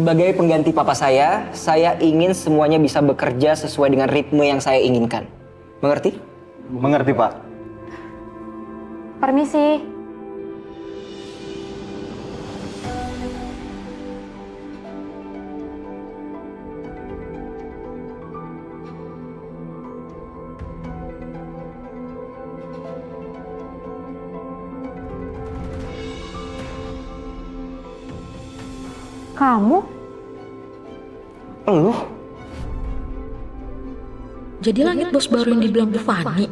Sebagai pengganti papa saya ingin semuanya bisa bekerja sesuai dengan ritme yang saya inginkan. Mengerti? Mengerti, Pak. Permisi. Kamu? Lu? Jadi langit bos baru yang dibilang Bu Fani.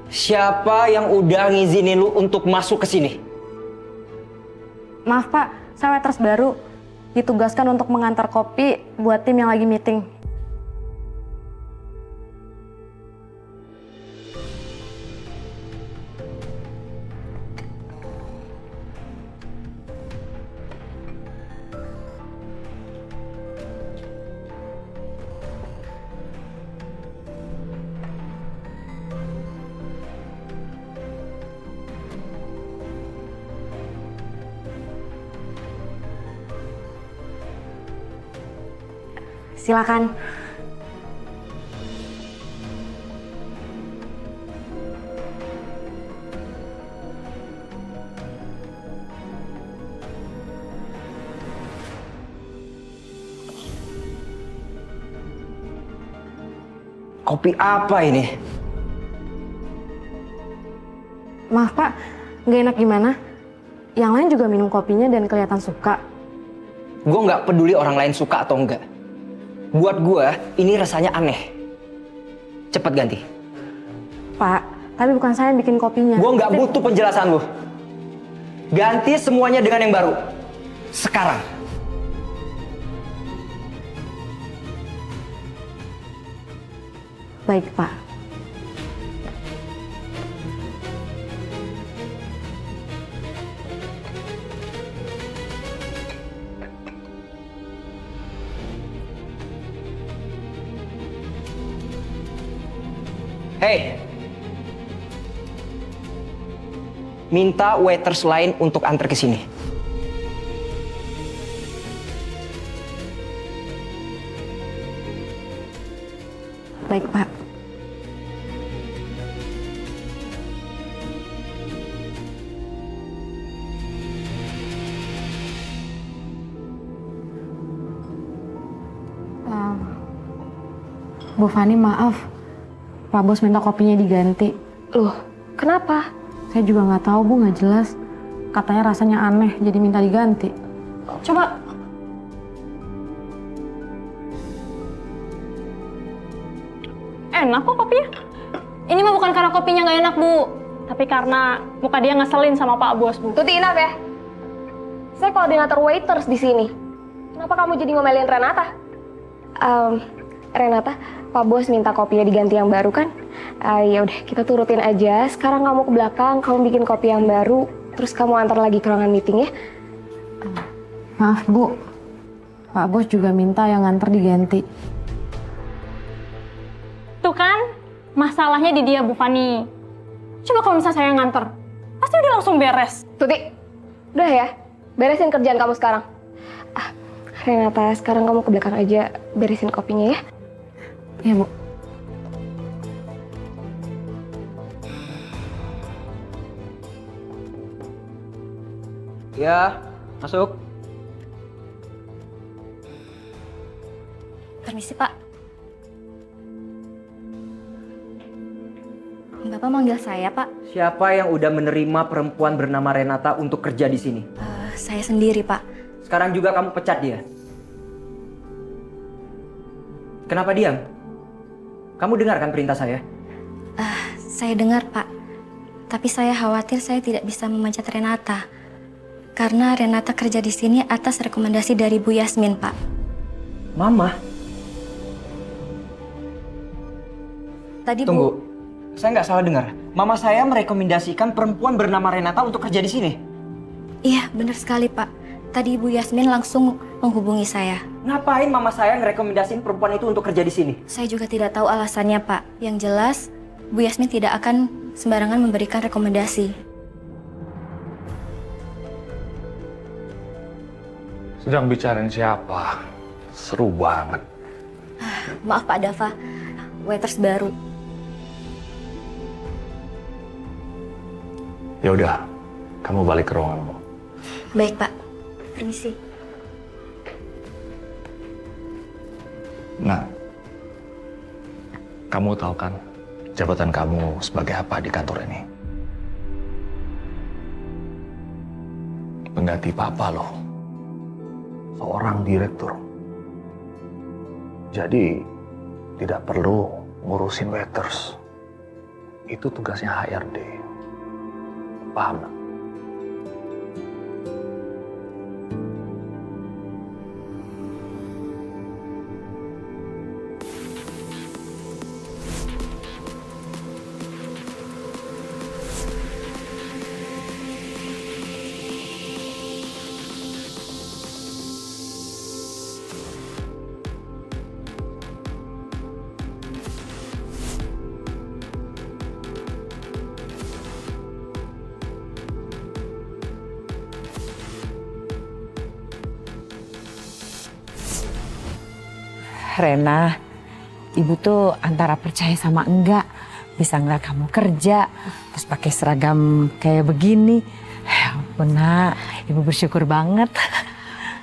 Siapa yang udah ngizinin lu untuk masuk ke sini? Maaf Pak, saya waiters baru. Ditugaskan untuk mengantar kopi buat tim yang lagi meeting. Silakan. Kopi apa ini? Maaf Pak, nggak enak gimana? Yang lain juga minum kopinya dan kelihatan suka. Gue nggak peduli orang lain suka atau enggak. Buat gue, ini rasanya aneh. Cepet ganti. Pak, tapi bukan saya yang bikin kopinya. Gue nggak butuh penjelasan lu. Ganti semuanya dengan yang baru. Sekarang. Baik Pak. Hey, minta waiters lain untuk antar ke sini. Baik Pak. Bu Fani, maaf. Pak Bos minta kopinya diganti. Loh, kenapa? Saya juga nggak tahu Bu, nggak jelas. Katanya rasanya aneh, jadi minta diganti. Coba. Enak kok kopinya. Ini mah bukan karena kopinya nggak enak, Bu. Tapi karena muka dia ngeselin sama Pak Bos, Bu. Tuti, enough ya. Saya koordinator waiters di sini. Kenapa kamu jadi ngomelin Renata? Renata, Pak Bos minta kopinya diganti yang baru kan? Ya udah, kita turutin aja. Sekarang kamu ke belakang, kamu bikin kopi yang baru, terus kamu antar lagi ke ruangan meeting ya. Maaf Bu, Pak Bos juga minta yang nganter diganti. Tuh kan, masalahnya di dia, Bu Fani. Coba kalau misalnya saya yang nganter, pasti udah langsung beres. Tuti, udah ya, beresin kerjaan kamu sekarang. Renata, sekarang kamu ke belakang aja, beresin kopinya ya. Iya Bu. Ya, masuk. Permisi, Pak. Bapak manggil saya, Pak. Siapa yang udah menerima perempuan bernama Renata untuk kerja di sini? Saya sendiri, Pak. Sekarang juga kamu pecat dia. Kenapa diam? Kamu dengarkan perintah saya? Saya dengar, Pak. Tapi saya khawatir saya tidak bisa memecat Renata. Karena Renata kerja di sini atas rekomendasi dari Bu Yasmin, Pak. Mama? Tadi Tunggu, Bu... saya nggak salah dengar. Mama saya merekomendasikan perempuan bernama Renata untuk kerja di sini. Iya, benar sekali, Pak. Tadi Bu Yasmin langsung menghubungi saya. Ngapain mama saya ngerekomendasiin perempuan itu untuk kerja di sini? Saya juga tidak tahu alasannya, Pak. Yang jelas, Bu Yasmin tidak akan sembarangan memberikan rekomendasi. Sedang bicarain siapa? Seru banget. Maaf Pak Dava, waiters baru. Ya udah, kamu balik ke ruanganmu. Baik Pak, permisi. Nah, kamu tahu kan jabatan kamu sebagai apa di kantor ini? Pengganti papa loh. Seorang direktur. Jadi, tidak perlu ngurusin waiters. Itu tugasnya HRD. Paham nggak? Rena, ibu tuh antara percaya sama enggak bisa ngeliat kamu kerja terus pakai seragam kayak begini. Ya ampun nak, ibu bersyukur banget.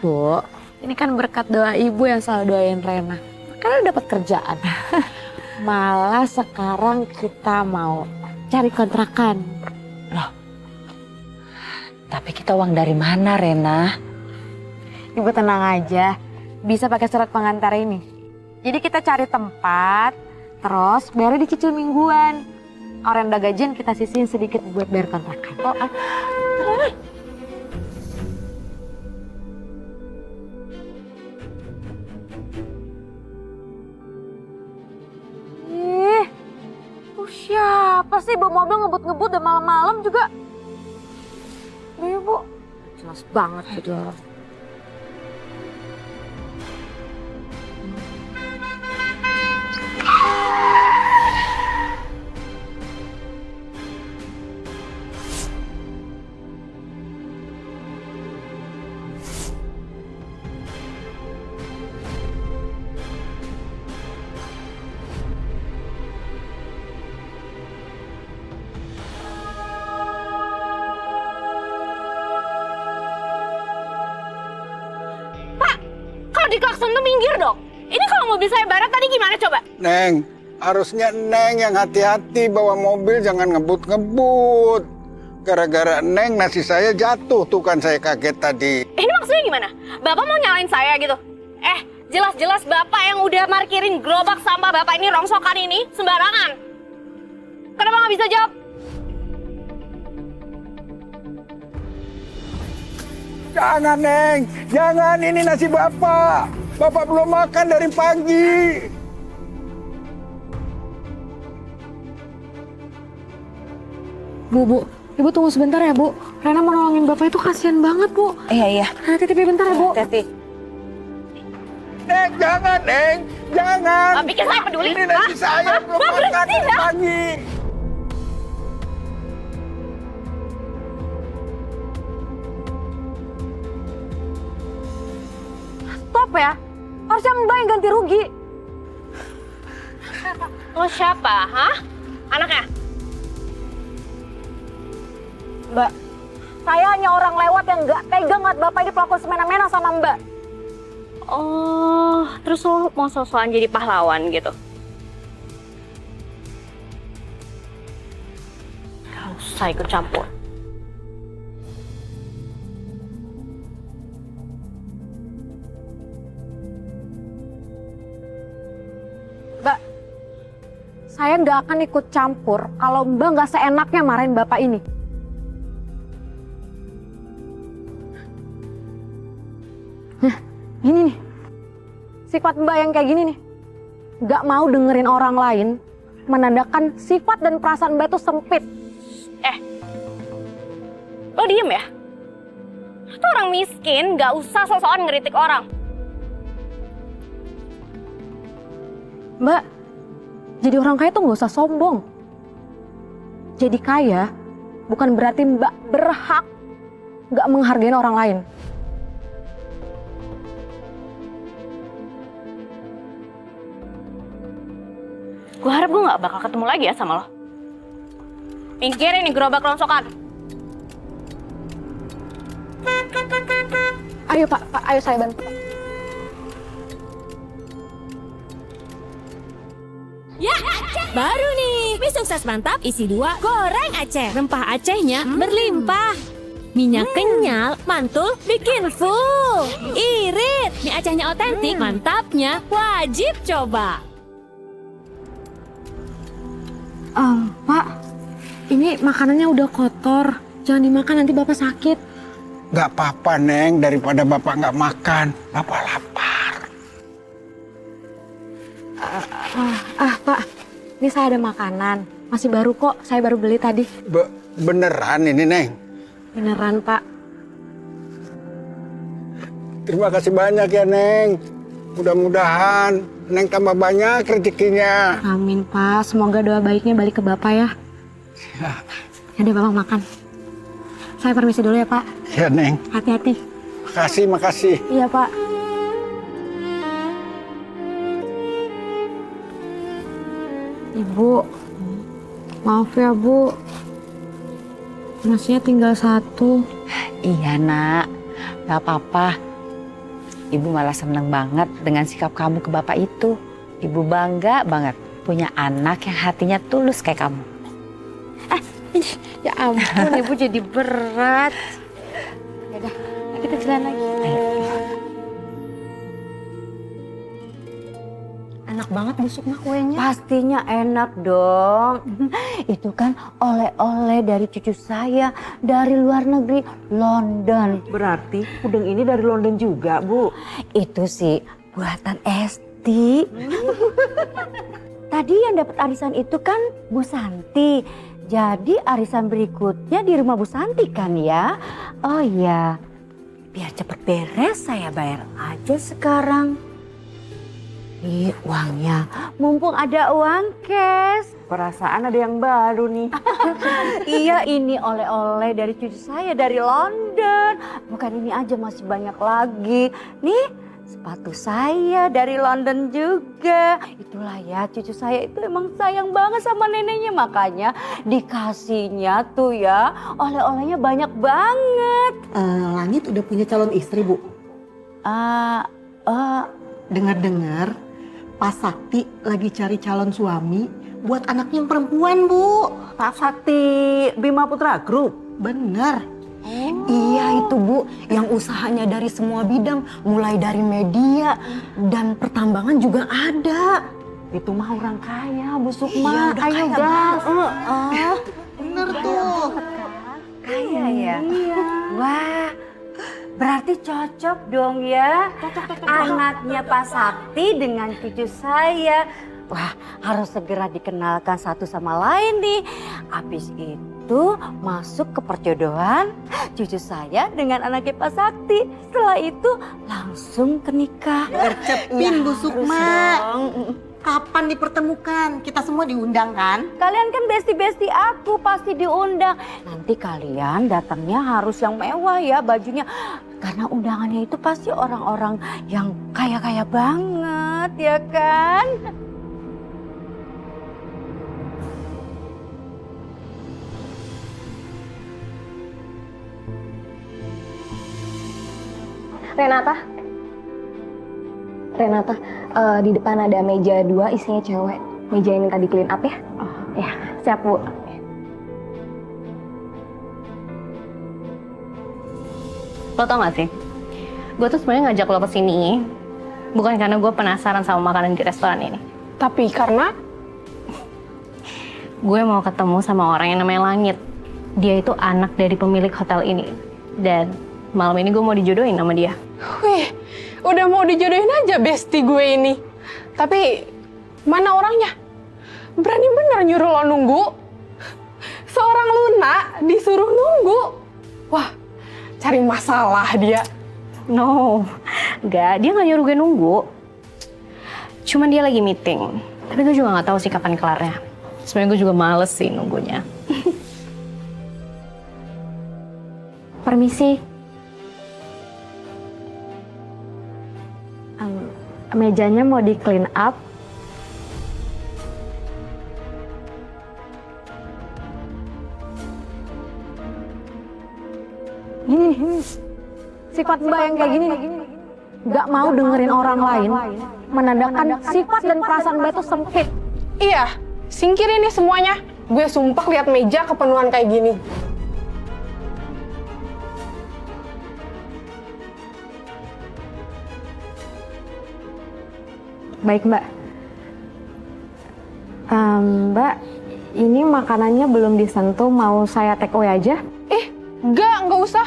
Bu, ini kan berkat doa ibu yang selalu doain Rena. Karena dapat kerjaan. Malah sekarang kita mau cari kontrakan. Tapi kita uang dari mana Rena? Ibu tenang aja, bisa pakai surat pengantar ini. Jadi kita cari tempat, terus bayarnya dicicil mingguan. Orang yang udah gajian kita sisihin sedikit buat bayar kontrakan. Siapa sih bawa mobil ngebut-ngebut dan malam-malam juga? Ibu, jelas banget gitu. Diklakson tuh minggir dong. Ini kalau mobil saya barat tadi gimana coba? Neng, harusnya Neng yang hati-hati bawa mobil, jangan ngebut-ngebut. Gara-gara Neng nasi saya jatuh tuh kan saya kaget tadi. Ini maksudnya gimana? Bapak mau nyalain saya gitu? Jelas-jelas Bapak yang udah markirin gerobak sampah Bapak ini rongsokan ini sembarangan. Kenapa nggak bisa jawab? Jangan Neng, jangan, ini nasi Bapak. Bapak belum makan dari pagi. Bu, Ibu tunggu sebentar ya Bu. Rena mau nolongin Bapak itu kasihan banget Bu. Iya. Rena titip bentar ya Bu. Hati-hati. Neng, jangan Neng, jangan. Pikir saya peduli? Ini nasi saya belum makan dari pagi. Stop ya. Harusnya Mbak yang ganti rugi. Lo siapa, hah? Anaknya? Mbak, saya hanya orang lewat yang nggak tega ngeliat Bapak ini pelaku semena-mena sama Mbak. Oh, terus lo mau sosokan jadi pahlawan gitu? Gak usah ikut campur. Mbak, saya nggak akan ikut campur kalau Mbak nggak seenaknya marahin Bapak ini. Nah, gini nih, sifat Mbak yang kayak gini nih, nggak mau dengerin orang lain, menandakan sifat dan perasaan Mbak itu sempit. Lo diem ya? Lo tuh orang miskin, gak usah sok-sokan ngeritik orang. Mbak, jadi orang kaya tuh nggak usah sombong. Jadi kaya bukan berarti Mbak berhak nggak menghargai orang lain. Gue harap gue gak bakal ketemu lagi ya sama lo. Pinggirin nih gerobak rongsokan. Ayo Pak, ayo saya bantu. Ya, baru nih, mie sukses mantap isi 2 goreng Aceh. Rempah Acehnya berlimpah. Minyak kenyal, mantul, bikin full. Irit, mie Acehnya otentik, mantapnya wajib coba. Pak, ini makanannya udah kotor. Jangan dimakan, nanti Bapak sakit. Gak apa-apa, Neng. Daripada Bapak nggak makan. Bapak lapar. Pak, ini saya ada makanan. Masih baru kok, saya baru beli tadi. Beneran ini, Neng? Beneran, Pak. Terima kasih banyak ya, Neng. Mudah-mudahan Neng tambah banyak rezekinya. Amin, Pak. Semoga doa baiknya balik ke Bapak ya. Yaudah, Bapak makan. Saya permisi dulu ya, Pak. Ya, Neng. Hati-hati. Makasih. Iya, Pak. Ibu, maaf ya, Bu. Nasinya tinggal 1. Iya nak, gak apa-apa. Ibu malah seneng banget dengan sikap kamu ke bapak itu. Ibu bangga banget punya anak yang hatinya tulus kayak kamu. Ya ampun, Ibu jadi berat. Yaudah, kita jalan lagi. Enak banget busuknya kuenya. Pastinya enak dong. Itu kan oleh-oleh dari cucu saya dari luar negeri, London. Berarti puding ini dari London juga, Bu. Itu sih buatan Esti. Tadi yang dapat arisan itu kan Bu Santi. Jadi arisan berikutnya di rumah Bu Santi kan ya? Oh iya, biar cepet beres saya bayar aja sekarang. Nih uangnya, mumpung ada uang cash. Perasaan ada yang baru nih. Iya, ini oleh-oleh dari cucu saya dari London. Bukan ini aja, masih banyak lagi. Nih, sepatu saya dari London juga. Itulah ya, cucu saya itu emang sayang banget sama neneknya. Makanya dikasihnya tuh ya, oleh-olehnya banyak banget. Langit udah punya calon istri, Bu. Dengar-dengar, Pak Sakti lagi cari calon suami buat anaknya yang perempuan, Bu. Pak Sakti Bima Putra Group. Bener. Iya itu Bu, yang usahanya dari semua bidang, mulai dari media dan pertambangan juga ada. Itu mah orang kaya, Bu Sukma. Iya, udah Ayo kaya gas. banget. Bener tuh. Kaya ya? Iya. Wah, berarti cocok dong ya. Anaknya Pak Sakti dengan cucu saya. Wah, harus segera dikenalkan satu sama lain nih. Habis itu masuk ke perjodohan cucu saya dengan anaknya Pak Sakti. Setelah itu langsung ke nikah. Gercepin, Bu Sukma. Kapan dipertemukan? Kita semua diundang kan? Kalian kan besti-besti aku, pasti diundang. Nanti kalian datangnya harus yang mewah ya bajunya. Karena undangannya itu pasti orang-orang yang kaya-kaya banget ya kan? Renata, di depan ada meja 2 isinya cewek. Meja ini tadi clean up ya? Ya, siap Bu. Lo tau gak sih? Gue tuh sebenarnya ngajak lo kesini bukan karena gue penasaran sama makanan di restoran ini. Tapi karena Gue mau ketemu sama orang yang namanya Langit. Dia itu anak dari pemilik hotel ini. Dan malam ini gue mau dijodohin sama dia. Wih, udah mau dijodohin aja besti gue ini. Tapi mana orangnya? Berani bener nyuruh lo nunggu? Seorang Luna disuruh nunggu? Wah, cari masalah dia. No, enggak. Dia nggak nyuruh gue nunggu. Cuman dia lagi meeting. Tapi gue juga nggak tahu sih kapan kelarnya. Sebenarnya gue juga males sih nunggunya. permisi. Mejanya mau di clean up. Gini, sifat Mbak yang kayak gini, nggak mau dengerin orang lain, menandakan sifat dan perasaan Mbak itu sempit. Iya, singkirin nih semuanya. Gue sumpah lihat meja kepenuhan kayak gini. Baik Mbak. Mbak, ini makanannya belum disentuh, mau saya take away aja? Nggak usah.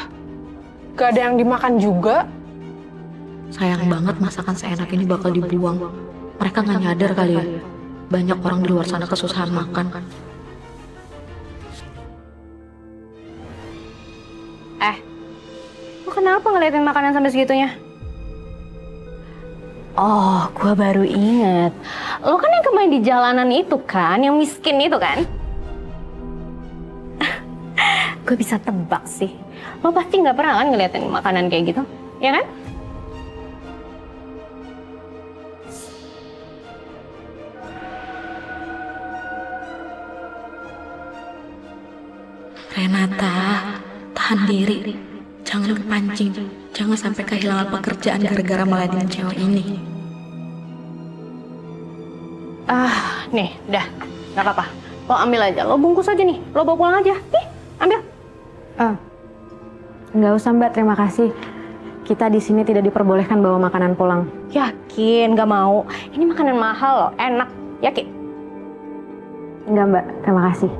Gak ada yang dimakan juga. Sayang banget masakan seenak ini bakal dibuang. Mereka nggak nyadar kali ya. Banyak orang di luar sana kesusahan makan. Lo kenapa ngeliatin makanan sampai segitunya? Oh, gue baru inget. Lo kan yang kemarin di jalanan itu kan, yang miskin itu kan? Gue bisa tebak sih. Lo pasti nggak pernah kan ngeliatin makanan kayak gitu, ya kan? Renata, tahan diri. Jangan kepancing. Jangan sampai kehilangan pekerjaan gara-gara meladeni cewek ini. Nih, udah. Nggak apa-apa. Lo ambil aja. Lo bungkus aja nih. Lo bawa pulang aja. Nih, ambil. Nggak usah Mbak, terima kasih. Kita di sini tidak diperbolehkan bawa makanan pulang. Yakin nggak mau? Ini makanan mahal loh. Enak. Yakin? Enggak Mbak, terima kasih.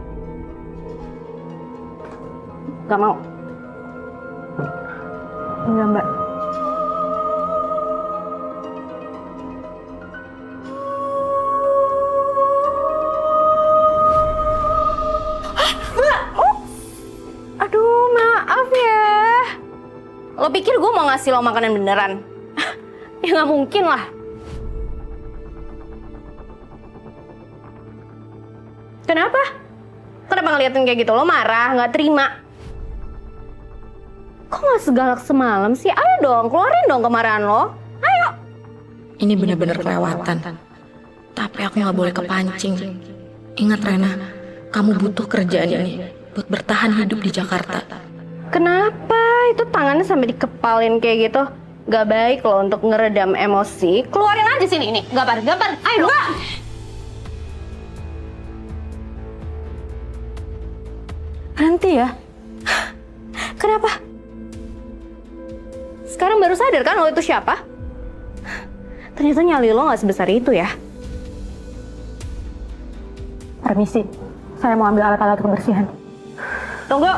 Nggak mau? Enggak Mbak. Aduh, maaf ya. Lo pikir gue mau ngasih lo makanan beneran? Ya nggak mungkin lah. Kenapa? Kenapa ngeliatin kayak gitu? Lo marah, nggak terima? Kok nggak segalak semalam sih? Ayo dong, keluarin dong kemarahan lo. Ayo. Ini benar-benar kelewatan. Tapi aku nggak boleh kepancing. Ingat Rena, kamu butuh kerjaan ini buat bertahan hidup di Jakarta. Kenapa? Itu tangannya sampai dikepalin kayak gitu. Gak baik loh untuk ngeredam emosi. Keluarin aja sini ini. Gampar. Ayo dong. Berhenti ya? Kenapa? Sekarang baru sadar kan lo itu siapa? Ternyata nyali lo gak sebesar itu ya. Permisi, saya mau ambil alat-alat kebersihan. Tunggu.